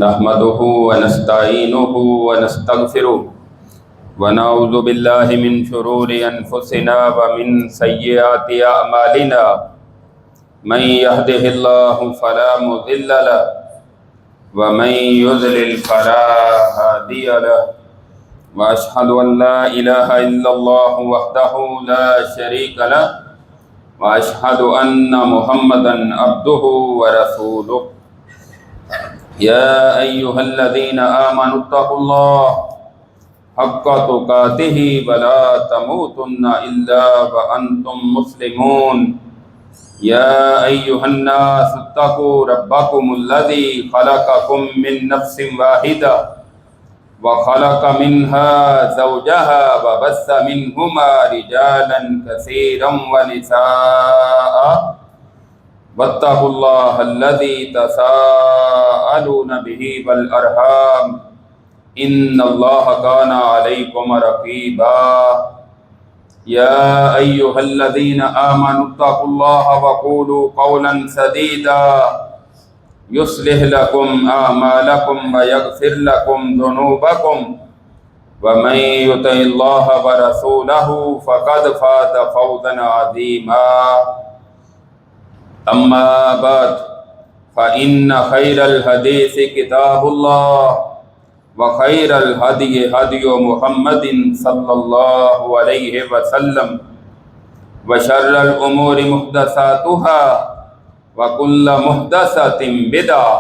نحمده ونستعينه ونستغفره ونعوذ بالله من شرور أنفسنا ومن سيئات أعمالنا من يهده الله فلا مضل له ومن يضلل فلا هادي له وأشهد أن لا إله إلا الله وحده لا شريك له وأشهد أن محمدا عبده ورسوله يا أيها الذين آمنوا اتقوا الله حق تقاته ولا تموتن إلا وأنتم مسلمون يا أيها الناس اتقوا ربكم الذي خلقكم من نفس واحدة وخلق منها زوجها وبث منهما رجالا كثيرا ونساء واتقوا الله الذي تساءلون به والأرحام إن الله كان عليكم رقيبا يا أيها الذين آمنوا اتقوا الله وقولوا قولا سديدا يصلح لكم أعمالكم ويغفر لكم ذنوبكم ومن يطع الله ورسوله فقد فاز فوزا عظيما أما بعد فإن خير الحديث كتاب الله وخير الهدي هدي محمد صلى الله عليه وسلم وشر الأمور محدثاتها وكل محدثة بدعة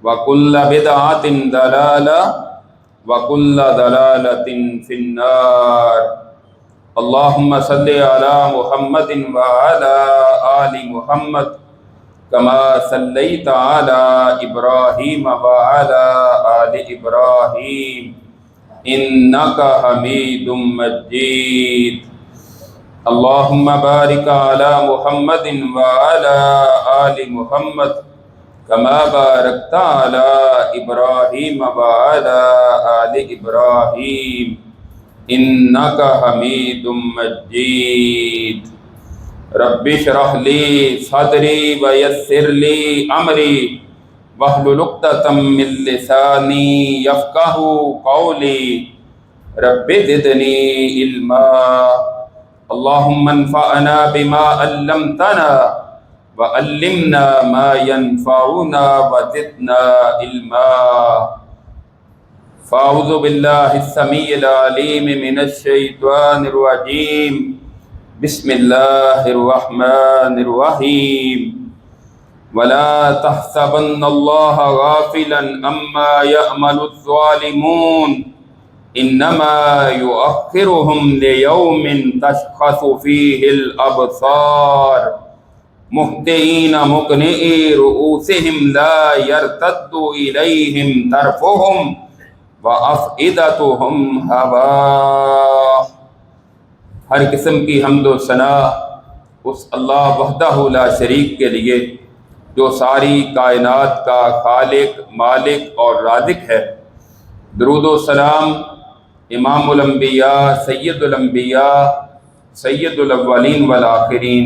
وكل بدعة ضلالة وكل ضلالة في النار اللهم صل على محمد وعلى آل محمد كما صليت على إبراهيم وعلى آل إبراهيم إنك حميد مجيد اللهم بارك على محمد وعلى آل محمد كما باركت على إبراهيم وعلى آل إبراهيم إنك حميد مجيد رب اشرح لي صدري ويسر لي أمري واحلل عقدة من لساني يفقهوا قولي رب زدني علما اللهم انفعنا بما علمتنا وعلمنا ما ينفعنا وزدنا علما فأعوذ بالله السميع العليم من الشيطان الرجيم بسم الله الرحمن الرحيم ولا تحسبن الله غافلا عما يعمل الظالمون إنما يؤخرهم ليوم تشخص فيه الأبصار مهطعين مقنعي رؤوسهم لا يرتد إليهم طرفهم وَأَفْئِدَتُهُمْ هَوَاءٌ۔ ہر قسم کی حمد و ثنا اس اللہ وحدہ لا شریک کے لیے جو ساری کائنات کا خالق، مالک اور رازق ہے۔ درود و سلام امام الانبیاء، سید الانبیاء، سید الاولین والآخرین،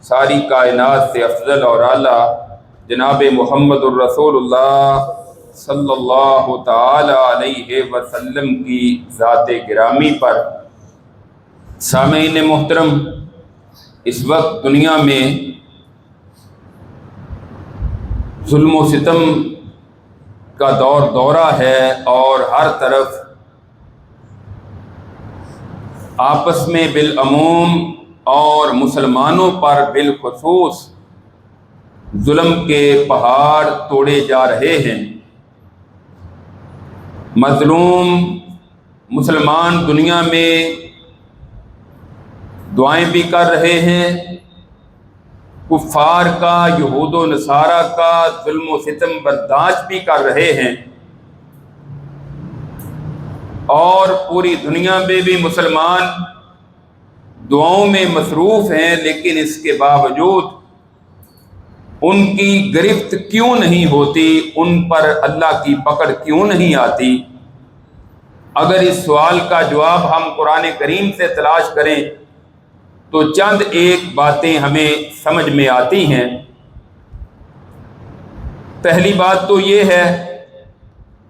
ساری کائنات سے افضل اور اعلیٰ جناب محمد الرسول اللہ صلی اللہ تعالی علیہ وسلم کی ذات گرامی پر۔ سامعین محترم، اس وقت دنیا میں ظلم و ستم کا دورہ ہے اور ہر طرف آپس میں بالعموم اور مسلمانوں پر بالخصوص ظلم کے پہاڑ توڑے جا رہے ہیں۔ مظلوم مسلمان دنیا میں دعائیں بھی کر رہے ہیں، کفار کا، یہود و نصارہ کا ظلم و ستم برداشت بھی کر رہے ہیں، اور پوری دنیا میں بھی مسلمان دعاؤں میں مصروف ہیں، لیکن اس کے باوجود ان کی گرفت کیوں نہیں ہوتی، ان پر اللہ کی پکڑ کیوں نہیں آتی؟ اگر اس سوال کا جواب ہم قرآن کریم سے تلاش کریں تو چند ایک باتیں ہمیں سمجھ میں آتی ہیں۔ پہلی بات تو یہ ہے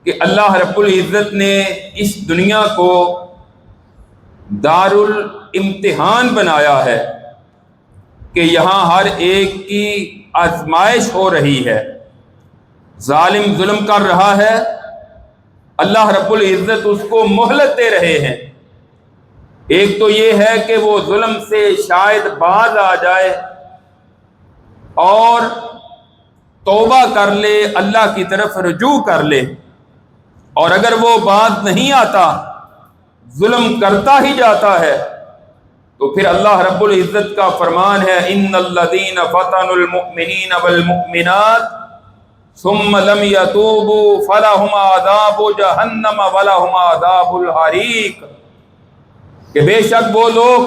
کہ اللہ رب العزت نے اس دنیا کو دارالامتحان بنایا ہے کہ یہاں ہر ایک کی آزمائش ہو رہی ہے۔ ظالم ظلم کر رہا ہے، اللہ رب العزت اس کو مہلت دے رہے ہیں۔ ایک تو یہ ہے کہ وہ ظلم سے شاید باز آ جائے اور توبہ کر لے، اللہ کی طرف رجوع کر لے، اور اگر وہ باز نہیں آتا، ظلم کرتا ہی جاتا ہے، تو پھر اللہ رب العزت کا فرمان ہے ان الذین فتنوا المؤمنین والمؤمنات ثم لم يتوبوا فلهم عذاب جہنم ولهم عذاب الحریق، کہ بے شک وہ لوگ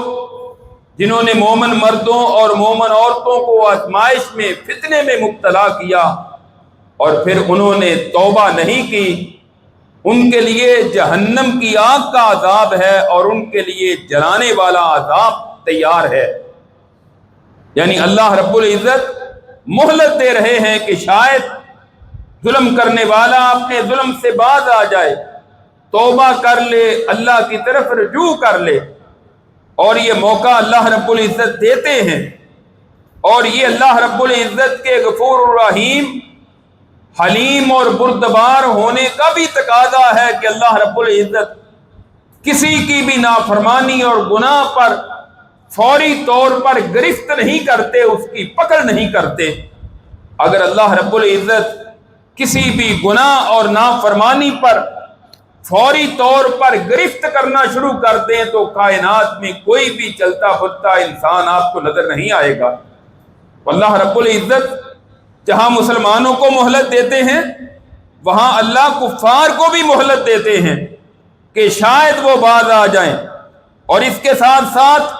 جنہوں نے مومن مردوں اور مومن عورتوں کو آزمائش میں فتنے میں مبتلا کیا اور پھر انہوں نے توبہ نہیں کی، ان کے لیے جہنم کی آگ کا عذاب ہے اور ان کے لیے جلانے والا عذاب تیار ہے۔ یعنی اللہ رب العزت مہلت دے رہے ہیں کہ شاید ظلم کرنے والا اپنے ظلم سے باز آ جائے، توبہ کر لے، اللہ کی طرف رجوع کر لے، اور یہ موقع اللہ رب العزت دیتے ہیں۔ اور یہ اللہ رب العزت کے غفور الرحیم، حلیم اور بردبار ہونے کا بھی تقاضا ہے کہ اللہ رب العزت کسی کی بھی نافرمانی اور گناہ پر فوری طور پر گرفت نہیں کرتے، اس کی پکڑ نہیں کرتے۔ اگر اللہ رب العزت کسی بھی گناہ اور نافرمانی پر فوری طور پر گرفت کرنا شروع کر دیں تو کائنات میں کوئی بھی چلتا پھرتا انسان آپ کو نظر نہیں آئے گا۔ اللہ رب العزت جہاں مسلمانوں کو مہلت دیتے ہیں، وہاں اللہ کفار کو بھی مہلت دیتے ہیں کہ شاید وہ باز آ جائیں۔ اور اس کے ساتھ ساتھ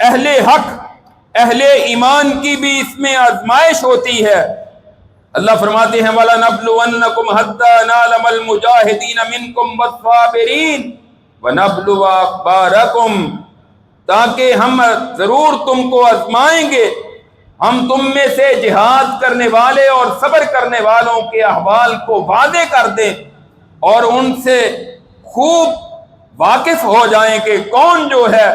اہل حق، اہل ایمان کی بھی اس میں آزمائش ہوتی ہے۔ اللہ فرماتے ہیں وَلَنَبْلُوَنَّكُمْ حَتَّىٰ نَعْلَمَ الْمُجَاهِدِينَ مِنْكُمْ وَالصَّابِرِينَ وَنَبْلُوَ أَخْبَارَكُمْ، تاکہ ہم ضرور تم کو آزمائیں گے، ہم تم میں سے جہاد کرنے والے اور صبر کرنے والوں کے احوال کو واضح کر دیں اور ان سے خوب واقف ہو جائیں کہ کون جو ہے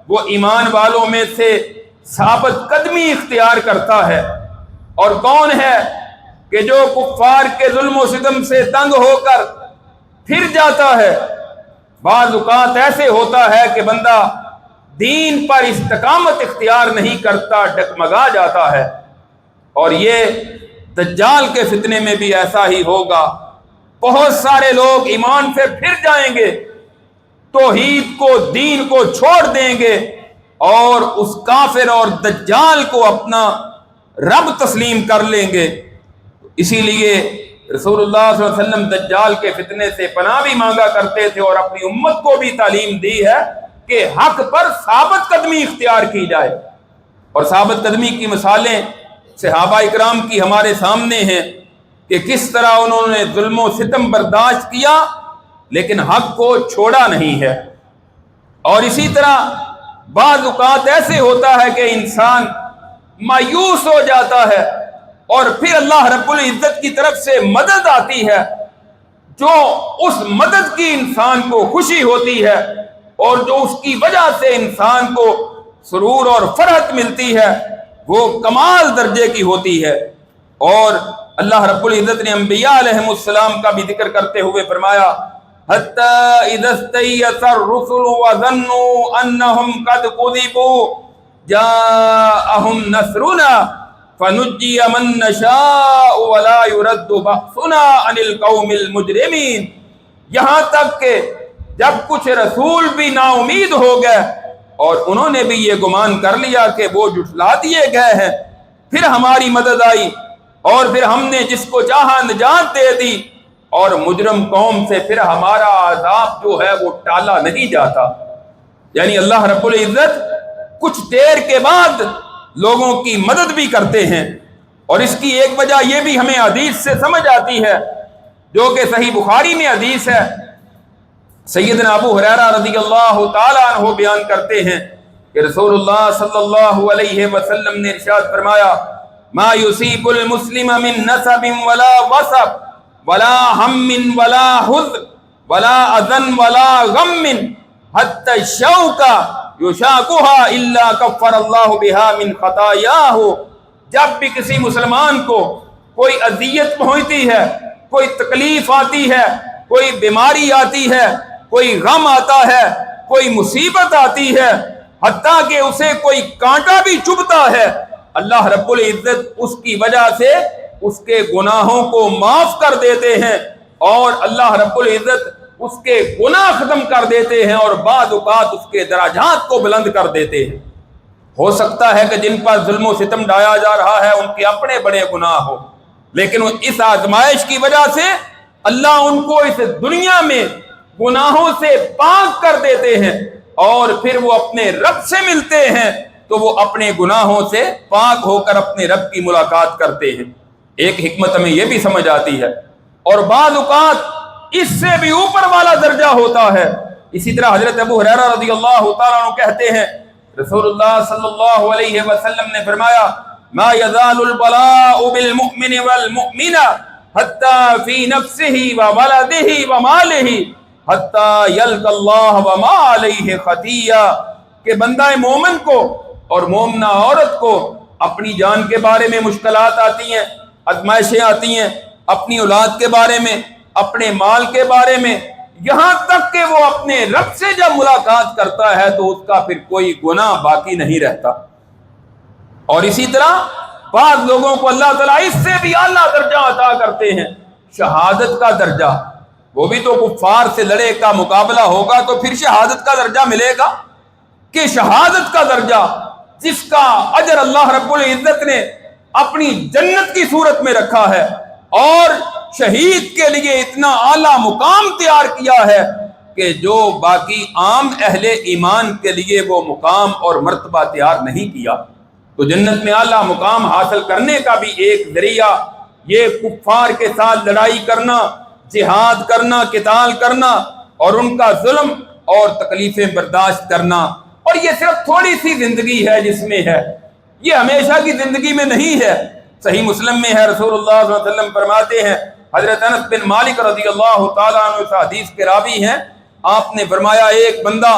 وہ ایمان والوں میں سے ثابت قدمی اختیار کرتا ہے اور کون ہے کہ جو کفار کے ظلم و ستم سے تنگ ہو کر پھر جاتا ہے۔ بعض اوقات ایسے ہوتا ہے کہ بندہ دین پر استقامت اختیار نہیں کرتا، ڈگمگا جاتا ہے، اور یہ دجال کے فتنے میں بھی ایسا ہی ہوگا۔ بہت سارے لوگ ایمان سے پھر جائیں گے، توحید کو، دین کو چھوڑ دیں گے اور اس کافر اور دجال کو اپنا رب تسلیم کر لیں گے۔ اسی لیے رسول اللہ صلی اللہ علیہ وسلم دجال کے فتنے سے پناہ بھی مانگا کرتے تھے اور اپنی امت کو بھی تعلیم دی ہے کہ حق پر ثابت قدمی اختیار کی جائے۔ اور ثابت قدمی کی مثالیں صحابہ اکرام کی ہمارے سامنے ہیں کہ کس طرح انہوں نے ظلم و ستم برداشت کیا لیکن حق کو چھوڑا نہیں ہے۔ اور اسی طرح بعض اوقات ایسے ہوتا ہے کہ انسان مایوس ہو جاتا ہے اور پھر اللہ رب العزت کی طرف سے مدد آتی ہے، جو اس مدد کی انسان کو خوشی ہوتی ہے اور جو اس کی وجہ سے انسان کو سرور اور فرحت ملتی ہے، وہ کمال درجے کی ہوتی ہے۔ اور اللہ رب العزت نے انبیاء علیہم السلام کا بھی ذکر کرتے ہوئے فرمایا حَتَّى إِذَا اسْتَيْأَسَ الرُّسُلُ وَظَنُّوا أَنَّهُمْ قَدْ كُذِبُوا جَاءَهُمْ نَصْرُنَا فَنُجِّيَ مَن نَّشَاءُ وَلَا يُرَدُّ بَأْسُنَا عَنِ الْقَوْمِ الْمُجْرِمِينَ، یہاں تک کہ جب کچھ رسول بھی نا امید ہو گئے اور انہوں نے بھی یہ گمان کر لیا کہ وہ جھٹلا دیے گئے ہیں، پھر ہماری مدد آئی اور پھر ہم نے جس کو چاہا نجات دے دی، اور مجرم قوم سے پھر ہمارا عذاب جو ہے وہ ٹالا نہیں جاتا۔ یعنی اللہ رب العزت کچھ دیر کے بعد لوگوں کی مدد بھی کرتے ہیں۔ اور اس کی ایک وجہ یہ بھی ہمیں حدیث سے سمجھ آتی ہے جو کہ صحیح بخاری میں حدیث ہے۔ سیدنا ابو ہریرہ رضی اللہ تعالیٰ عنہ بیان کرتے ہیں کہ رسول اللہ صلی اللہ علیہ وسلم نے ارشاد فرمایا ما یصیب المسلم من نصب ولا وصب ولا ہم ولا حزن ولا اذن ولا غم حتى الشوكة يشاكها الا كفر الله بها من خطاياه. جب بھی کسی مسلمان کو کوئی اذیت پہنچتی ہے، کوئی تکلیف آتی ہے، کوئی بیماری آتی ہے، کوئی غم آتا ہے، کوئی مصیبت آتی ہے، حتیٰ کہ اسے کوئی کانٹا بھی چبھتا ہے، اللہ رب العزت اس کی وجہ سے اس کے گناہوں کو معاف کر دیتے ہیں، اور اللہ رب العزت اس کے گناہ ختم کر دیتے ہیں، اور بعض اوقات اس کے درجات کو بلند کر دیتے ہیں. ہو سکتا ہے کہ جن پر ظلم و ستم ڈھایا جا رہا ہے ان کے اپنے بڑے گناہ ہو، لیکن اس آزمائش کی وجہ سے اللہ ان کو اس دنیا میں گناہوں سے پاک کر دیتے ہیں، اور پھر وہ اپنے رب سے ملتے ہیں تو وہ اپنے گناہوں سے پاک ہو کر اپنے رب کی ملاقات کرتے ہیں. ایک حکمت ہمیں یہ بھی سمجھ آتی ہے، اور بعض اوقات اس سے بھی اوپر والا درجہ ہوتا ہے. اسی طرح حضرت ابو ہریرہ رضی اللہ تعالیٰ عنہ کہتے ہیں رسول اللہ صلی اللہ علیہ وسلم نے فرمایا ما يزال البلاء بالمؤمن والمؤمنة حتى في نفسه وولده وماله حتى يلقى الله وما عليه خطيئة، کہ بندہ مومن کو اور مومنہ عورت کو اپنی جان کے بارے میں مشکلات آتی ہیں، آزمائشیں آتی ہیں، اپنی اولاد کے بارے میں، اپنے مال کے بارے میں، یہاں تک کہ وہ اپنے رب سے جب ملاقات کرتا ہے تو اس کا پھر کوئی گناہ باقی نہیں رہتا. اور اسی طرح بعض لوگوں کو اللہ تعالیٰ اس سے بھی اعلیٰ درجہ عطا کرتے ہیں، شہادت کا درجہ. وہ بھی تو کفار سے لڑے کا مقابلہ ہوگا تو پھر شہادت کا درجہ ملے گا، کہ شہادت کا درجہ جس کا اجر اللہ رب العزت نے اپنی جنت کی صورت میں رکھا ہے، اور شہید کے لیے اتنا اعلیٰ مقام تیار کیا ہے کہ جو باقی عام اہل ایمان کے لیے وہ مقام اور مرتبہ تیار نہیں کیا. تو جنت میں اعلیٰ مقام حاصل کرنے کا بھی ایک ذریعہ یہ کفار کے ساتھ لڑائی کرنا، جہاد کرنا، قتال کرنا، اور ان کا ظلم اور تکلیفیں برداشت کرنا. اور یہ صرف تھوڑی سی زندگی ہے جس میں ہے، یہ ہمیشہ کی زندگی میں نہیں ہے. صحیح مسلم میں ہے، رسول اللہ صلی اللہ علیہ وسلم فرماتے ہیں، حضرت انس بن مالک رضی اللہ تعالیٰ عنہ اس حدیث کے راوی ہیں، آپ نے فرمایا ایک بندہ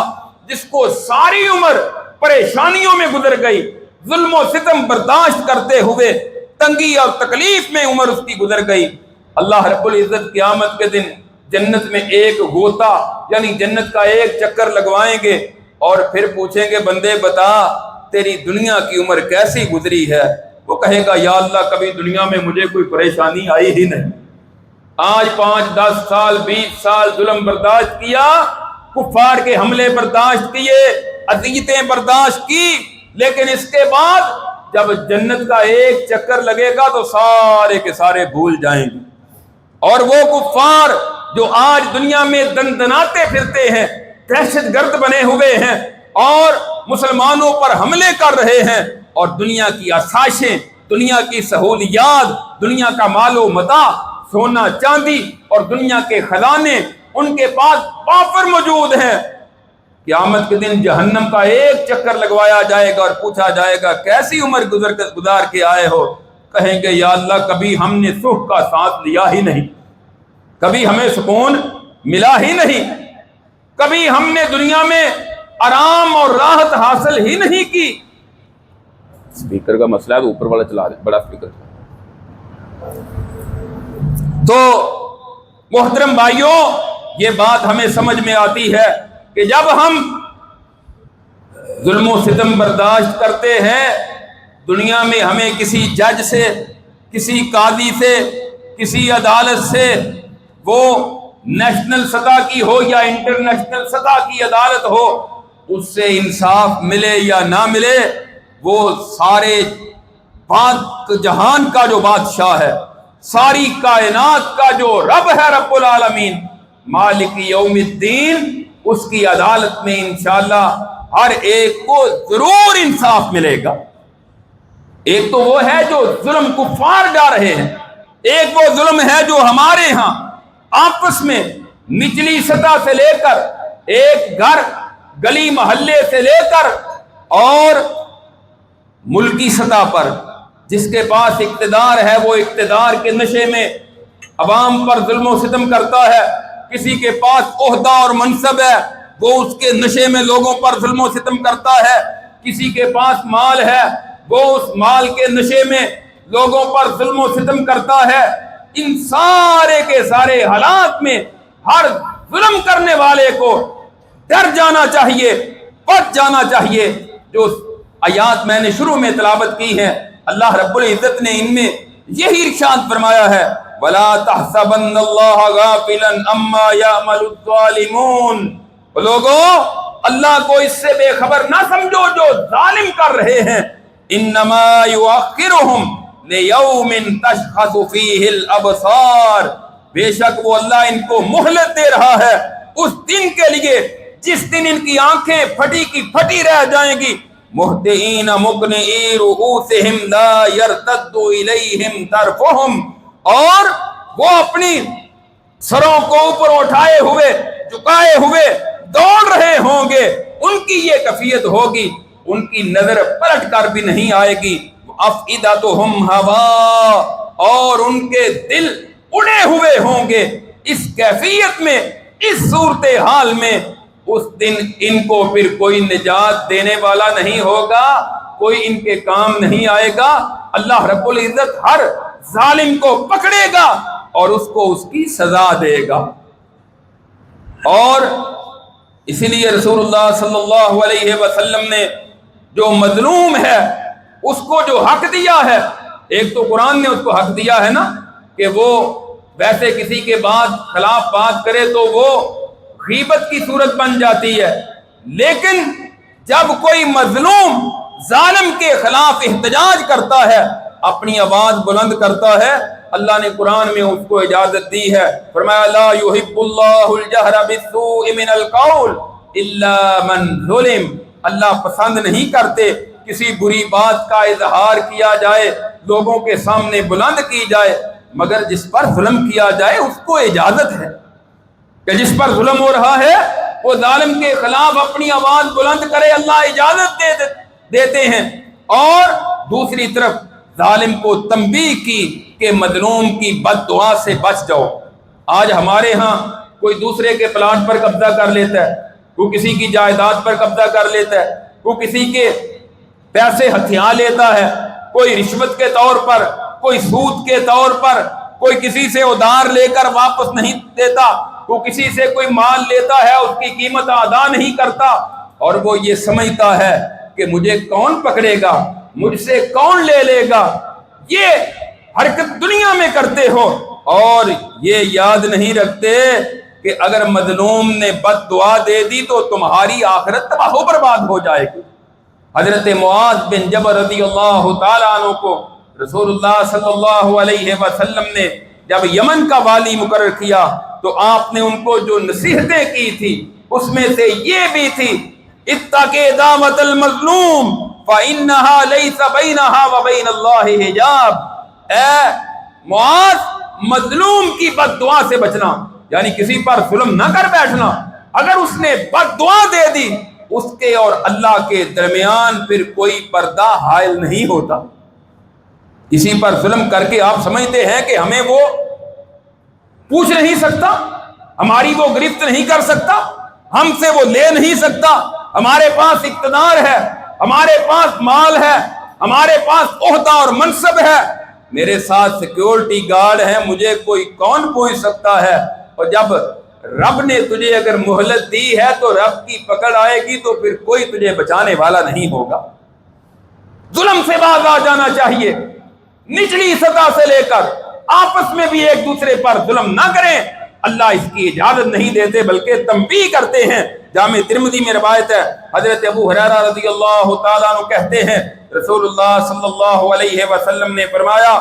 جس کو ساری عمر پریشانیوں میں گزر گئی، ظلم و ستم برداشت کرتے ہوئے تنگی اور تکلیف میں عمر اس کی گزر گئی، اللہ رب العزت قیامت کے دن جنت میں ایک غوطہ یعنی جنت کا ایک چکر لگوائیں گے، اور پھر پوچھیں گے بندے بتا تیری دنیا کی عمر کیسی گزری ہے؟ وہ کہے گا یا اللہ کبھی دنیا میں مجھے کوئی پریشانی آئی ہی نہیں، آج 5 10 سال 20 سال ظلم برداشت کیا، کفار کے حملے برداشت کیے، اذیتیں برداشت کی، لیکن اس کے بعد جب جنت کا ایک چکر لگے گا تو سارے کے سارے بھول جائیں گے. اور وہ کفار جو آج دنیا میں دندناتے پھرتے ہیں، دہشت گرد بنے ہوئے ہیں اور مسلمانوں پر حملے کر رہے ہیں، اور دنیا کی آسائشیں، دنیا کی سہولیات، دنیا کا مال و متاع، سونا چاندی اور دنیا کے خزانے ان کے پاس وافر موجود ہیں، قیامت کے دن جہنم کا ایک چکر لگوایا جائے گا اور پوچھا جائے گا کیسی عمر گزار کے آئے ہو؟ کہیں گے یا اللہ کبھی ہم نے سکھ کا ساتھ لیا ہی نہیں، کبھی ہمیں سکون ملا ہی نہیں، کبھی ہم نے دنیا میں آرام اور راحت حاصل ہی نہیں کی. اسپیکر کا مسئلہ ہے تو اوپر والا چلا دیں، بڑا اسپیکر. تو محترم بھائیوں، یہ بات ہمیں سمجھ میں آتی ہے کہ جب ہم ظلم و ستم برداشت کرتے ہیں، دنیا میں ہمیں کسی جج سے، کسی قاضی سے، کسی عدالت سے، وہ نیشنل سطح کی ہو یا انٹرنیشنل سطح کی عدالت ہو، اس سے انصاف ملے یا نہ ملے، وہ سارے پاک جہان کا جو بادشاہ ہے، ساری کائنات کا جو رب ہے، رب العالمین، مالک یوم الدین، اس کی عدالت میں انشاءاللہ ہر ایک کو ضرور انصاف ملے گا. ایک تو وہ ہے جو ظلم کفار ڈا رہے ہیں، ایک وہ ظلم ہے جو ہمارے ہاں آپس میں نچلی سطح سے لے کر ایک گھر گلی محلے سے لے کر اور ملکی سطح پر جس کے پاس اقتدار ہے وہ اقتدار کے نشے میں عوام پر ظلم و ستم کرتا ہے، کسی کے پاس عہدہ اور منصب ہے وہ اس کے نشے میں لوگوں پر ظلم و ستم کرتا ہے، کسی کے پاس مال ہے وہ اس مال کے نشے میں لوگوں پر ظلم و ستم کرتا ہے۔ ان سارے کے سارے حالات میں ہر ظلم کرنے والے کو ڈر جانا چاہیے، بچ جانا چاہیے۔ جو آیات میں نے شروع میں تلاوت کی ہے، اللہ رب العزت نے ان میں یہی ارشاد فرمایا ہے وَلَا تَحْسَبَنَّ اللَّهَ غَافِلًا عَمَّا يَعْمَلُ الظَّالِمُونَ۔ لوگوں اللہ کو اس سے بے خبر نہ سمجھو جو ظالم کر رہے ہیں، انما یؤخرهم لیوم تشخص فیہ الابصار، بے شک وہ اللہ ان کو مہلت دے رہا ہے اس دن کے لیے جس دن ان کی آنکھیں پھٹی کی پھٹی رہ جائیں گی، مہطعین مقنعی رؤوسہم لا یرتد الیہم طرفہم، اور وہ اپنی سروں کو اوپر اٹھائے ہوئے جھکائے ہوئے دوڑ رہے ہوں گے، ان کی یہ کیفیت ہوگی، ان کی نظر پلٹ کر بھی نہیں آئے گی، افئدتہم ہوا، اور ان کے دل اڑے ہوئے ہوں گے۔ اس کیفیت میں، اس صورتحال میں اس دن ان کو پھر کوئی نجات دینے والا نہیں ہوگا، کوئی ان کے کام نہیں آئے گا۔ اللہ رب العزت ہر ظالم کو پکڑے گا اور اس کو اس کی سزا دے گا۔ اور اسی لیے رسول اللہ صلی اللہ علیہ وسلم نے جو مظلوم ہے اس کو جو حق دیا ہے، ایک تو قرآن نے اس کو حق دیا ہے نا کہ وہ ویسے کسی کے بعد خلاف بات کرے تو وہ غیبت کی صورت بن جاتی ہے، لیکن جب کوئی مظلوم ظالم کے خلاف احتجاج کرتا ہے، اپنی آواز بلند کرتا ہے، اللہ نے قرآن میں اس کو اجازت دی ہے، فرمایا لا يحب اللہ الجہر بالسوء من القول الا من ظلم، اللہ پسند نہیں کرتے کسی بری بات کا اظہار کیا جائے، لوگوں کے سامنے بلند کی جائے، مگر جس پر ظلم کیا جائے اس کو اجازت ہے کہ جس پر ظلم ہو رہا ہے وہ ظالم کے خلاف اپنی آواز بلند کرے، اللہ اجازت دیتے ہیں۔ اور دوسری طرف ظالم کو تنبیہ کی کہ مظلوم کی بد دعا سے بچ جاؤ۔ آج ہمارے ہاں کوئی دوسرے کے پلاٹ پر قبضہ کر لیتا ہے، کوئی کسی کی جائیداد پر قبضہ کر لیتا ہے، کوئی کسی کے پیسے ہتھیا لیتا ہے، کوئی رشوت کے طور پر، کوئی سود کے طور پر، کوئی کسی سے ادھار لے کر واپس نہیں دیتا، کوئی کسی سے کوئی مال لیتا ہے اس کی قیمت ادا نہیں کرتا، اور وہ یہ سمجھتا ہے کہ مجھے کون پکڑے گا، مجھ سے کون لے لے گا۔ یہ حرکت دنیا میں کرتے ہو اور یہ یاد نہیں رکھتے کہ اگر مظلوم نے بد دعا دے دی تو تمہاری آخرت تباہ و برباد ہو جائے گی۔ حضرت معاذ بن جبل رضی اللہ تعالیٰ عنہ کو رسول اللہ صلی اللہ علیہ وسلم نے جب یمن کا والی مقرر کیا تو آپ نے ان کو جو نصیحتیں کی تھی اس میں سے یہ بھی تھی اتقِ دعوت المظلوم فإنها ليس بينها وبين الله حجاب، اے معاذ مظلوم کی بد دعا سے بچنا، یعنی کسی پر ظلم نہ کر بیٹھنا، اگر اس نے بد دعا دے دی اس کے اور اللہ کے درمیان پھر کوئی پردہ حائل نہیں ہوتا۔ کسی پر ظلم کر کے آپ سمجھتے ہیں کہ ہمیں وہ پوچھ نہیں سکتا، ہماری وہ گرفت نہیں کر سکتا، ہم سے وہ لے نہیں سکتا، ہمارے پاس اقتدار ہے، ہمارے پاس مال ہے، ہمارے پاس عہدہ اور منصب ہے، میرے ساتھ سیکیورٹی گارڈ ہے، مجھے کوئی کون پوچھ سکتا ہے۔ اور جب رب نے تجھے اگر مہلت دی ہے تو رب کی پکڑ آئے گی تو پھر کوئی تجھے بچانے والا نہیں ہوگا۔ ظلم سے باز آ جانا چاہیے، نچلی سطح سے لے کر آپس میں بھی ایک دوسرے پر ظلم نہ کریں، اللہ اس کی اجازت نہیں دیتے بلکہ تنبیہ کرتے ہیں۔ جامع ترمذی میں روایت ہے، حضرت ابو ہریرہ رضی اللہ تعالیٰ عنہ کہتے ہیں رسول اللہ صلی اللہ علیہ وسلم نے فرمایا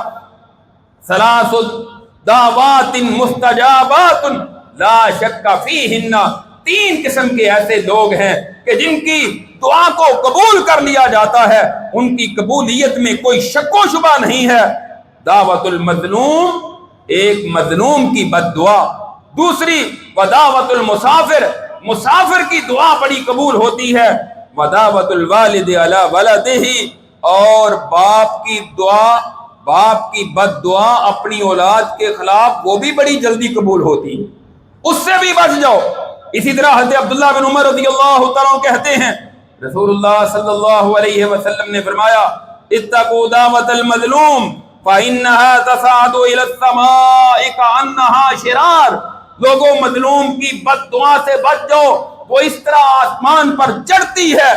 ثلاث دعوات مستجابات لا شک فیہن، تین قسم کے ایسے لوگ ہیں کہ جن کی دعا کو قبول کر لیا جاتا ہے، ان کی قبولیت میں کوئی شک و شبہ نہیں ہے۔ دعوت المظلوم، ایک مظلوم کی بد دعا، دوسری ودعوت المسافر، مسافر کی دعا بڑی قبول ہوتی ہے، ودعوت الوالد علی ولدہ، اور باپ کی دعا باپ کی بد دعا اپنی اولاد کے خلاف وہ بھی بڑی جلدی قبول ہوتی ہے، اس سے بھی بچ جاؤ۔ اسی طرح حضرت عبداللہ بن عمر رضی اللہ تعالیٰ کہتے ہیں رسول اللہ صلی اللہ علیہ وسلم نے فرمایا اتقوا دعوت المظلوم فإنها تصعد إلى السماء كأنها شرار، لوگوں مظلوم کی بد دعا سے بچ جاؤ، وہ اس طرح آسمان پر چڑھتی ہے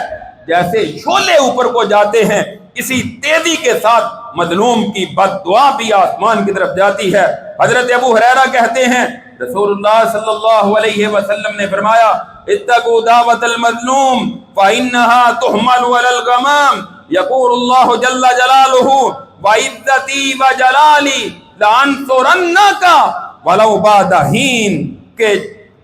جیسے شعلے اوپر کو جاتے ہیں، اسی تیزی کے ساتھ مظلوم کی بد دعا بھی آسمان کی طرف جاتی ہے۔ حضرت ابو ہریرہ کہتے ہیں رسول اللہ صلی اللہ علیہ وسلم نے فرمایا اتقوا دعوت المظلوم فإنها تحمل على الغمام یقول اللہ جل جلالہ وعزتی وجلالی لانصرنک ولو بعد حین، کہ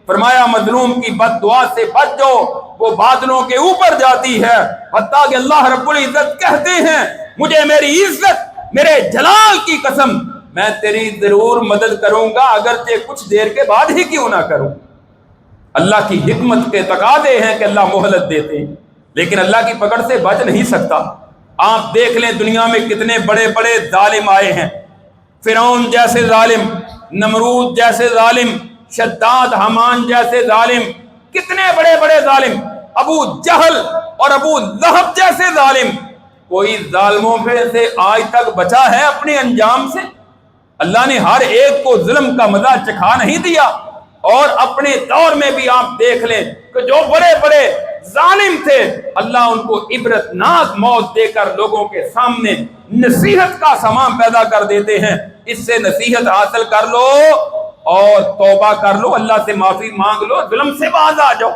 فرمایا مظلوم کی بد دعا سے بچ جاؤ، وہ بادلوں کے اوپر جاتی ہے، حتیٰ کہ اللہ رب العزت کہتے ہیں مجھے میری عزت میرے جلال کی قسم میں تیری ضرور مدد کروں گا، اگرچہ کچھ دیر کے بعد ہی کیوں نہ کروں۔ اللہ کی حکمت کے تقاضے ہیں کہ اللہ مہلت دیتے ہیں، لیکن اللہ کی پکڑ سے بچ نہیں سکتا۔ آپ دیکھ لیں دنیا میں کتنے بڑے بڑے ظالم آئے ہیں، فرعون جیسے ظالم، نمرود جیسے ظالم، شداد حمان جیسے ظالم، کتنے بڑے بڑے ظالم، ابو جہل اور ابو لہب جیسے ظالم، کوئی ظالموں پہ سے آج تک بچا ہے اپنے انجام سے؟ اللہ نے ہر ایک کو ظلم کا مزہ چکھا نہیں دیا، اور اپنے دور میں بھی آپ دیکھ لیں کہ جو بڑے بڑے ظالم تھے اللہ ان کو عبرت ناک موت دے کر لوگوں کے سامنے نصیحت کا سامان پیدا کر دیتے ہیں، اس سے نصیحت حاصل کر لو اور توبہ کر لو، اللہ سے معافی مانگ لو، ظلم سے باز آ جاؤ۔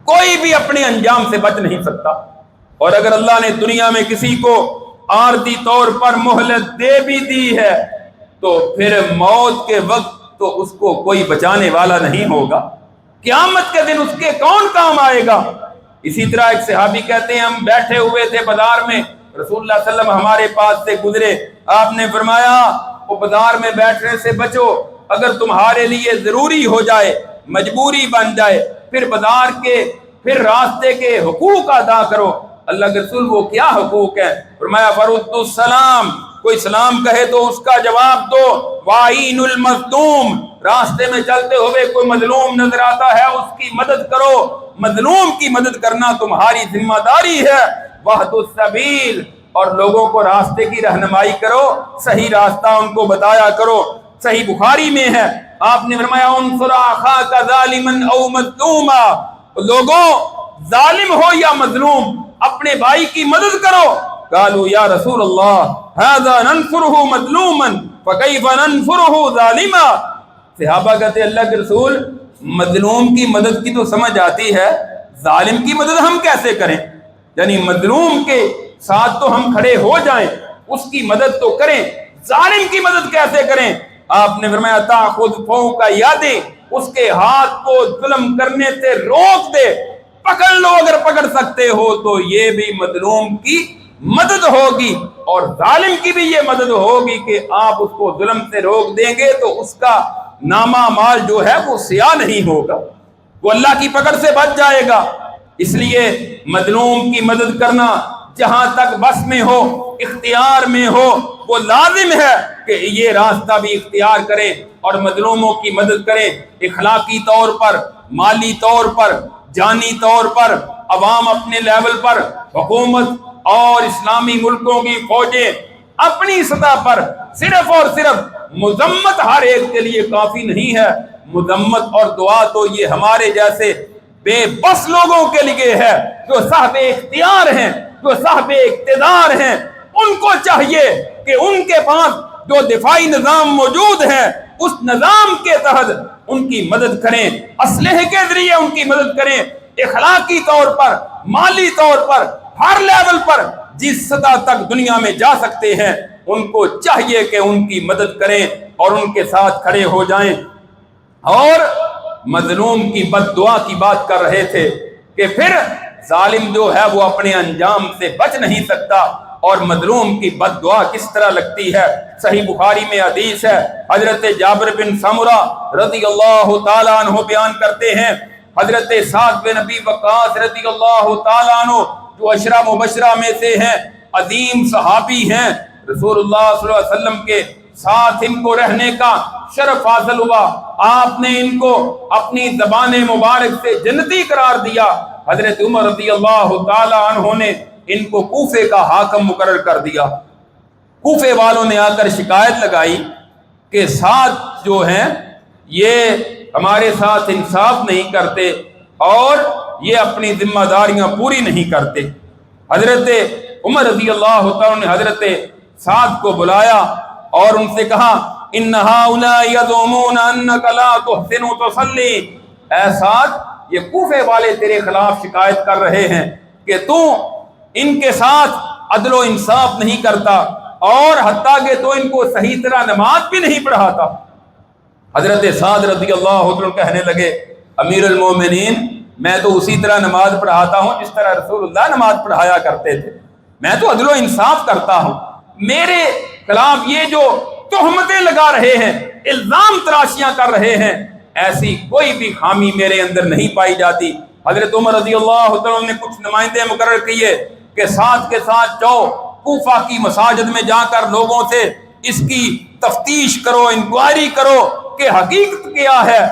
کوئی بھی اپنے انجام سے بچ نہیں سکتا، اور اگر اللہ نے دنیا میں کسی کو عارضی طور پر مہلت دے بھی دی ہے تو پھر موت کے وقت تو اس کو کوئی بچانے والا نہیں ہوگا، قیامت کے دن اس کے کون کام آئے گا۔ اسی طرح ایک صحابی کہتے ہیں ہم بیٹھے ہوئے تھے بازار میں، رسول اللہ صلی اللہ علیہ وسلم ہمارے پاس سے گزرے، آپ نے فرمایا وہ بازار میں بیٹھنے سے بچو، اگر تمہارے لیے ضروری ہو جائے، مجبوری بن جائے، پھر بازار کے پھر راستے کے حقوق ادا کرو۔ اللہ کے رسول وہ کیا حقوق ہے؟ فرمایا فرد السلام، کوئی سلام کہے تو اس کا جواب دو، وعین المظلوم، راستے میں چلتے ہوئے کوئی مظلوم نظر آتا ہے اس کی مدد کرو، مظلوم کی مدد کرنا تمہاری ذمہ داری ہے، وحد السبیل، اور لوگوں کو راستے کی رہنمائی کرو، صحیح راستہ ان کو بتایا کرو۔ صحیح بخاری میں ہے آپ نے فرمایا انصر اخاک ظالما او مظلوما، لوگوں ظالم ہو یا مظلوم اپنے بھائی کی مدد کرو۔ قالوا یا رسول اللہ هذا ننصره مظلوما فكيف ننصره ظالما، صحابہ کہتے اللہ کے رسول مظلوم کی مدد کی تو سمجھ آتی ہے، ظالم کی مدد ہم کیسے کریں؟ یعنی مظلوم کے ساتھ تو ہم کھڑے ہو جائیں، اس کی مدد تو کریں، ظالم کی مدد کیسے کریں؟ آپ نے فرمایا تاخذ فوق یدی، اس کے ہاتھ کو ظلم کرنے سے روک دے، پکڑ لو اگر پکڑ سکتے ہو تو یہ بھی مظلوم کی مدد ہوگی، اور ظالم کی بھی یہ مدد ہوگی کہ آپ اس کو ظلم سے روک دیں گے تو اس کا نامہ مال جو ہے وہ سیاہ نہیں ہوگا، وہ اللہ کی پکڑ سے بچ جائے گا۔ اس لیے مظلوم کی مدد کرنا جہاں تک بس میں ہو، اختیار میں ہو، وہ لازم ہے کہ یہ راستہ بھی اختیار کریں اور مظلوموں کی مدد کریں، اخلاقی طور پر، مالی طور پر، جانی طور پر، عوام اپنے لیول پر، حکومت اور اسلامی ملکوں کی فوجیں اپنی سطح پر صرف اور صرف مذمت ہر ایک کے لیے کافی نہیں ہے، مذمت اور دعا تو یہ ہمارے جیسے بے بس لوگوں کے لیے ہے جو صاحب اختیار ہیں، جو صاحب اقتدار ہیں، ان کو چاہیے کہ ان کے پاس جو دفاعی نظام موجود ہے اس نظام کے تحت ان کی مدد کریں، اسلحے کے ذریعے ان کی مدد کریں، اخلاقی طور پر، مالی طور پر، ہر لیول پر جس سطح تک دنیا میں جا سکتے ہیں ان کو چاہیے کہ ان کی مدد کریں اور ان کے ساتھ کھڑے ہو جائیں۔ اور مظلوم کی بد دعا کی بات کر رہے تھے کہ پھر ظالم جو ہے وہ اپنے انجام سے بچ نہیں سکتا، اور مظلوم کی بد دعا کس طرح لگتی ہے۔ صحیح بخاری میں حدیث ہے، حضرت جابر بن سمرہ رضی اللہ تعالیٰ عنہ بیان کرتے ہیں، حضرت سعد بن ابی وقاص رضی اللہ تعالیٰ عنہ جو عشرہ مبشرہ میں سے ہیں، عظیم صحابی ہیں، رسول اللہ صلی اللہ علیہ وسلم کے ساتھ ان کو رہنے کا شرف حاصل ہوا، آپ نے ان کو اپنی زبان مبارک سے جنتی قرار دیا۔ حضرت عمر رضی اللہ تعالی عنہ نے ان کو کوفے کا حاکم مقرر کر دیا۔ کوفے والوں نے آ کر شکایت لگائی کہ ساتھ جو ہیں یہ ہمارے ساتھ انصاف نہیں کرتے اور یہ اپنی ذمہ داریاں پوری نہیں کرتے۔ حضرت عمر رضی اللہ تعالی نے حضرت سعد کو بلایا اور ان سے کہا ان هؤلاء يزعمون انك لا تحسن تصلي، اے سعد یہ کوفے والے تیرے خلاف شکایت کر رہے ہیں کہ تو ان کے ساتھ عدل و انصاف نہیں کرتا اور حتیٰ کہ تو ان کو صحیح طرح نماز بھی نہیں پڑھاتا۔ حضرت سعد رضی اللہ عنہ کہنے لگے امیر المومنین میں تو اسی طرح نماز پڑھاتا ہوں جس طرح رسول اللہ نماز پڑھایا کرتے تھے، میں تو عدل و انصاف کرتا ہوں، میرے خلاف یہ جو تہمتیں لگا رہے ہیں، الزام تراشیاں کر رہے ہیں، ایسی کوئی بھی خامی میرے اندر نہیں پائی جاتی۔ حضرت عمر رضی اللہ عنہ نے کچھ نمائندے مقرر کیے کہ ساتھ کے ساتھ جاؤ کوفہ کی مساجد میں جا کر لوگوں سے اس کی تفتیش کرو، انکوائری کرو کہ حقیقت کیا ہے۔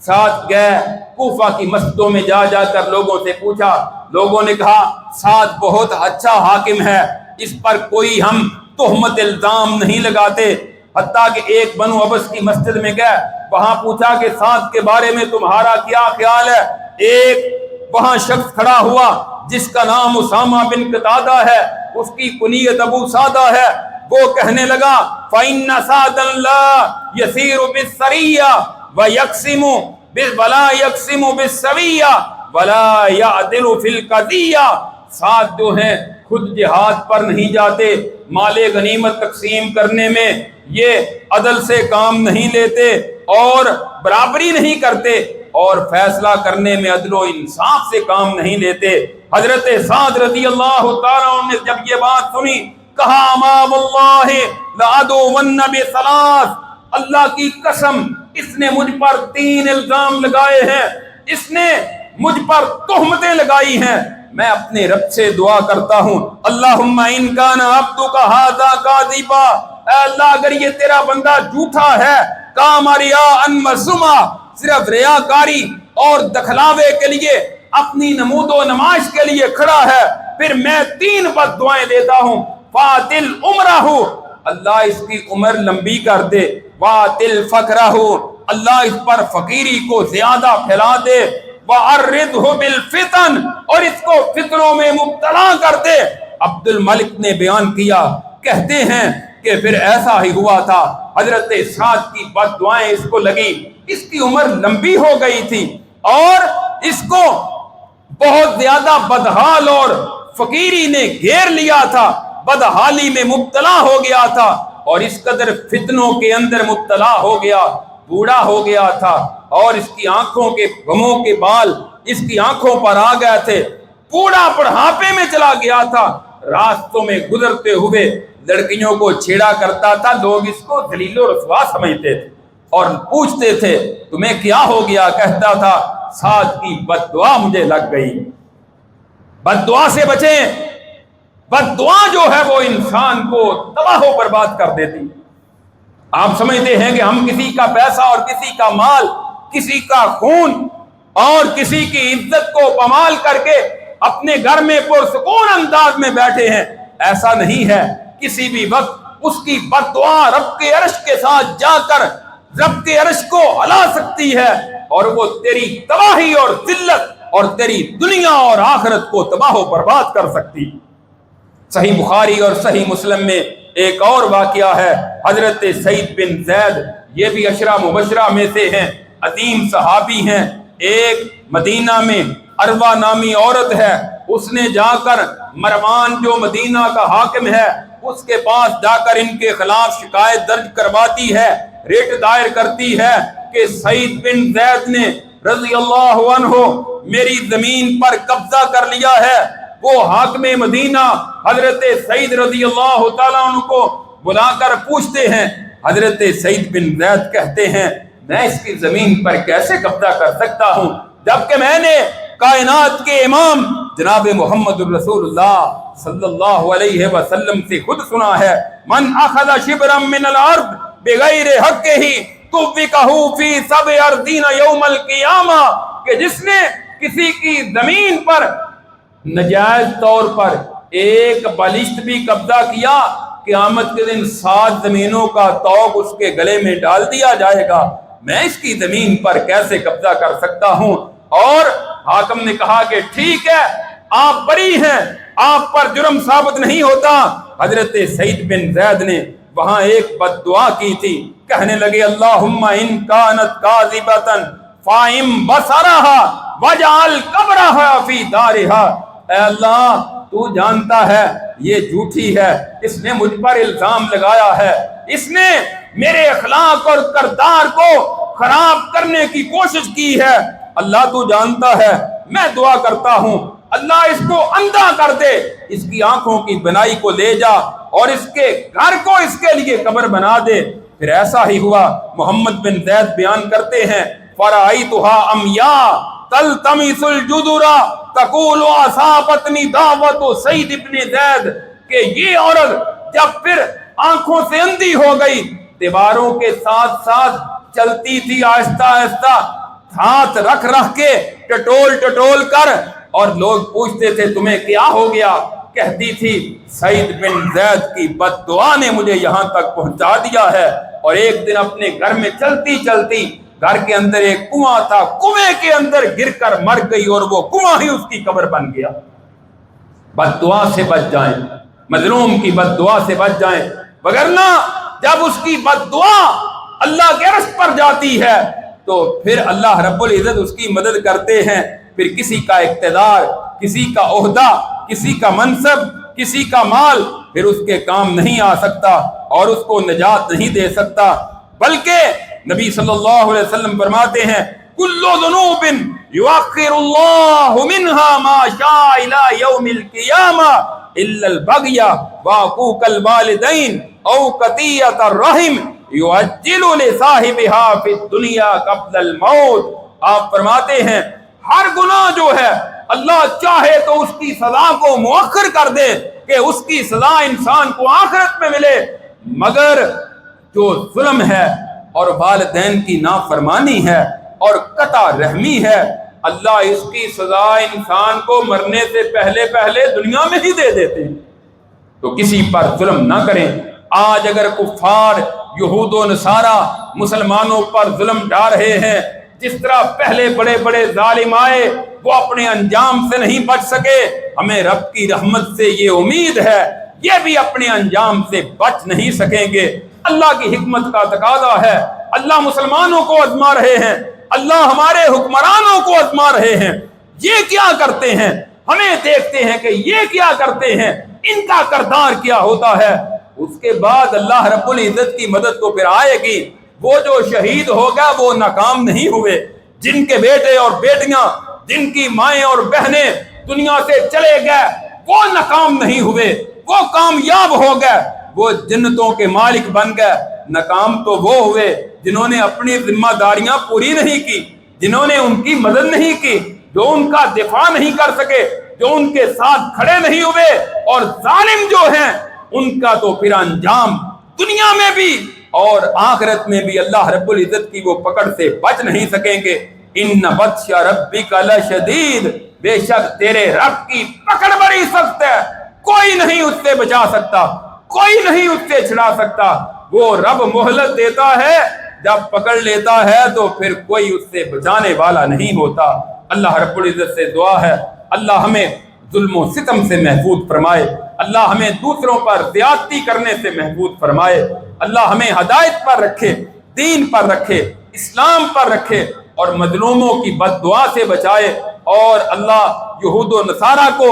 ساتھ گئے کوفہ کی مسجدوں میں جا جا کر لوگوں سے پوچھا، لوگوں نے کہا سعد بہت اچھا حاکم ہے، اس پر کوئی ہم تہمت الزام نہیں لگاتے۔ حتیٰ کہ ایک بنو عبس کی مسجد میں گئے، وہاں پوچھا کہ سعد کے بارے میں تمہارا کیا خیال ہے؟ ایک وہاں شخص کھڑا ہوا جس کا نام اسامہ بن قتادہ ہے، اس کی کنیت ابو سعدہ ہے، وہ کہنے لگا فَإِنَّ سَعْدًا لَا يَسِيرُ بِالسَّرِيَّةِ وَلَا يَقْسِمُ بِالسَّوِيَّةِ وَلَا يَعْدِلُ فِي الْقَضِيَّةِ، سعد جو ہیں خود جہاد پر نہیں جاتے، مال غنیمت تقسیم کرنے میں یہ عدل سے کام نہیں لیتے اور برابری نہیں کرتے اور فیصلہ کرنے میں عدل و انصاف سے کام نہیں لیتے۔ حضرت سعد رضی اللہ تعالیٰ عنہ نے جب یہ بات سنی کہا اما واللہ لعدون بثلاث، اللہ کی قسم اس نے مجھ پر 3 الزام لگائے ہیں، اس نے مجھ پر تہمتیں لگائی ہیں، میں اپنے رب سے دعا کرتا ہوں اللہم ان کان عبدک ھذا کاذبا، اے اللہ اگر یہ تیرا بندہ جھوٹا ہے، کام ریاء وسمعہ، صرف ریاکاری اور دکھلاوے کے لیے اپنی نمود و نمائش کے لیے کھڑا ہے، پھر میں 3 بد دعائیں دیتا ہوں فاتل عمرہ، اللہ اس کی عمر لمبی کر دے، واتل فقرہ، اللہ اس پر فقیری کو زیادہ پھیلا دے، وَعَرِّضْهُ بِالْفِتَنِ، اور اس کو فتنوں میں مبتلا کر دے۔ عبد الملک نے بیان کیا، کہتے ہیں کہ پھر ایسا ہی ہوا تھا، حضرت سعد کی بد دعائیں اس کو لگی، اس کی عمر لمبی ہو گئی تھی اور اس کو بہت زیادہ بدحال اور فقیری نے گھیر لیا تھا، بدحالی میں مبتلا ہو گیا تھا اور اس قدر فتنوں کے اندر مبتلا ہو گیا، بوڑھا ہو گیا تھا اور اس کی آنکھوں کے غموں کے بال اس کی آنکھوں پر آ گئے تھے، بوڑھا بڑھاپے میں چلا گیا تھا، راستوں میں گزرتے ہوئے لڑکیوں کو چھیڑا کرتا تھا، لوگ اس کو ذلیل و رسوا سمجھتے تھے اور پوچھتے تھے تمہیں کیا ہو گیا؟ کہتا تھا سعد کی بد دعا مجھے لگ گئی۔ بد دعا سے بچیں، بد دعا جو ہے وہ انسان کو تباہ و برباد کر دیتی۔ آپ سمجھتے ہیں کہ ہم کسی کا پیسہ اور کسی کا مال، کسی کا خون اور کسی کی عزت کو پامال کر کے اپنے گھر میں پرسکون انداز میں بیٹھے ہیں، ایسا نہیں ہے۔ کسی بھی وقت اس کی بد دعا رب کے عرش کے ساتھ جا کر رب کے عرش کو ہلا سکتی ہے اور وہ تیری تباہی اور ذلت اور تیری دنیا اور آخرت کو تباہ و برباد کر سکتی۔ صحیح بخاری اور صحیح مسلم میں ایک اور واقعہ ہے، حضرت سعید بن زید، یہ بھی عشرہ مبشرہ میں سے ہیں، عظیم صحابی ہیں۔ ایک مدینہ میں عروہ نامی عورت ہے، اس نے جا کر مروان جو مدینہ کا حاکم ہے اس کے پاس جا کر ان کے خلاف شکایت درج کرواتی ہے، ریٹ دائر کرتی ہے کہ سعید بن زید نے رضی اللہ عنہ میری زمین پر قبضہ کر لیا ہے۔ وہ حاکم مدینہ حضرت سعید رضی اللہ تعالیٰ عنہ کو بلا کر پوچھتے ہیں، حضرت سعید بن زید کہتے ہیں میں اس کی زمین پر کیسے قبضہ کر سکتا ہوں جبکہ میں نے کائنات کے امام جناب محمد الرسول اللہ صلی اللہ علیہ وسلم سے خود سنا ہے، من اخذ شبرا من الارض بغیر حقہ طوقہ فی سبع ارضین یوم القیامہ، کہ جس نے کسی کی زمین پر نجائز طور پر ایک بالشت بھی قبضہ کیا، قیامت کے دن 7 زمینوں کا طوق اس کے گلے میں ڈال دیا جائے گا۔ میں اس کی زمین پر کیسے قبضہ کر سکتا ہوں؟ اور حاکم نے کہا کہ ٹھیک ہے، آپ بری ہیں، آپ پر جرم ثابت نہیں ہوتا۔ حضرت سعید بن زید نے وہاں ایک بد دعا کی تھی، کہنے لگے اللہم ان کانت کاذبۃ فائم بصرہا وجعل قبرہا فی دارہا، اے اللہ تو جانتا ہے یہ جھوٹی ہے، اس نے مجھ پر الزام لگایا ہے، اس نے میرے اخلاق اور کردار کو خراب کرنے کی کوشش کی ہے، اللہ تو جانتا ہے۔ میں دعا کرتا ہوں اللہ اس کو اندھا کر دے، اس کی آنکھوں کی بنائی کو لے جا اور اس کے گھر کو اس کے لیے قبر بنا دے۔ پھر ایسا ہی ہوا۔ محمد بن زید بیان کرتے ہیں فرأیتها عمیاء تلتمس الجدر تقول اصابتنی دعوت سعید بن زید، کہ یہ عورت جب پھر آنکھوں سے اندھی ہو گئی، دیواروں کے ساتھ ساتھ چلتی تھی آہستہ آہستہ، ہاتھ رکھ کے ٹٹول کر، اور لوگ پوچھتے تھے تمہیں کیا ہو گیا، کہتی تھی سعید بن زید کی بد دعا نے مجھے یہاں تک پہنچا دیا ہے۔ اور ایک دن اپنے گھر میں چلتی چلتی گھر کے اندر ایک کنواں تھا، کنویں کے اندر گر کر مر گئی، اور وہ کنواں ہی اس کی قبر بن گیا۔ بد دعا سے بچ جائیں، مظلوم کی بد دعا سے بچ جائیں، وگرنہ جب اس کی بد دعا اللہ کے عرش پر جاتی ہے تو پھر اللہ رب العزت اس کی مدد کرتے ہیں۔ پھر کسی کا اقتدار، کسی کا عہدہ، کسی کا منصب، کسی کا مال پھر اس کے کام نہیں آ سکتا اور اس کو نجات نہیں دے سکتا، بلکہ نبی صلی اللہ علیہ وسلم فرماتے ہیں کل ذنوب یؤخر اللہ منها ما شاء الى یوم القیامہ الا البغی وعقوق الوالدین او قطیعۃ الرحم یعجل لصاحبها فی الدنیا قبل الموت۔ آپ فرماتے ہیں ہر گناہ جو ہے اللہ چاہے تو اس کی سزا کو مؤخر کر دے کہ اس کی سزا انسان کو آخرت میں ملے، مگر جو ظلم ہے اور والدین کی نافرمانی ہے اور قطع رحمی ہے، اللہ اس کی سزا انسان کو مرنے سے پہلے پہلے دنیا میں ہی دے دیتے ہیں۔ تو کسی پر ظلم نہ کریں۔ آج اگر کفار یہود و نصارہ مسلمانوں پر ظلم ڈھا رہے ہیں، جس طرح پہلے بڑے بڑے ظالم آئے وہ اپنے انجام سے نہیں بچ سکے، ہمیں رب کی رحمت سے یہ امید ہے یہ بھی اپنے انجام سے بچ نہیں سکیں گے۔ اللہ کی حکمت کا تقاضا ہے، اللہ مسلمانوں کو آزما رہے ہیں، اللہ ہمارے حکمرانوں کو آزما رہے ہیں، یہ کیا کرتے ہیں، ہمیں دیکھتے ہیں کہ یہ کیا کرتے ہیں، ان کا کردار کیا ہوتا ہے۔ اس کے بعد اللہ رب العزت کی مدد تو پھر آئے گی۔ وہ جو شہید ہوگا وہ ناکام نہیں ہوئے، جن کے بیٹے اور بیٹیاں، جن کی مائیں اور بہنیں دنیا سے چلے گئے وہ ناکام نہیں ہوئے، وہ کامیاب ہو گئے، وہ جنتوں کے مالک بن گئے۔ ناکام تو وہ ہوئے جنہوں نے اپنی ذمہ داریاں پوری نہیں کی، جنہوں نے ان کی مدد نہیں کی، جو ان کا دفاع نہیں کر سکے، جو ان کے ساتھ کھڑے نہیں ہوئے، اور ظالم جو ہیں ان کا تو پھر انجام دنیا میں بھی اور آخرت میں بھی اللہ رب العزت کی وہ پکڑ سے بچ نہیں سکیں گے۔ ان بطش ربک لشدید، بے شک تیرے رب کی پکڑ بڑی سخت ہے، کوئی نہیں اس سے بچا سکتا، کوئی نہیں اس سے چھڑا سکتا۔ وہ رب مہلت دیتا ہے، جب پکڑ لیتا ہے تو پھر کوئی اس سے بچانے والا نہیں ہوتا۔ اللہ رب العزت سے دعا ہے اللہ ہمیں ظلم و ستم سے محفوظ فرمائے، اللہ ہمیں دوسروں پر زیادتی کرنے سے محفوظ فرمائے، اللہ ہمیں ہدایت پر رکھے، دین پر رکھے، اسلام پر رکھے، اور مظلوموں کی بد دعا سے بچائے، اور اللہ یہود و نصارہ کو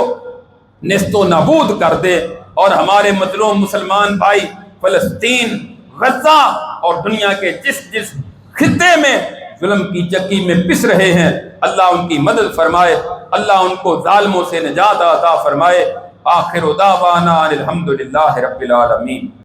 نیست و نابود کر دے، اور ہمارے مظلوم مسلمان بھائی فلسطین، غزہ اور دنیا کے جس خطے میں ظلم کی چکی میں پس رہے ہیں، اللہ ان کی مدد فرمائے، اللہ ان کو ظالموں سے نجات عطا فرمائے۔ آخر دعوانا الحمدللہ رب العالمین۔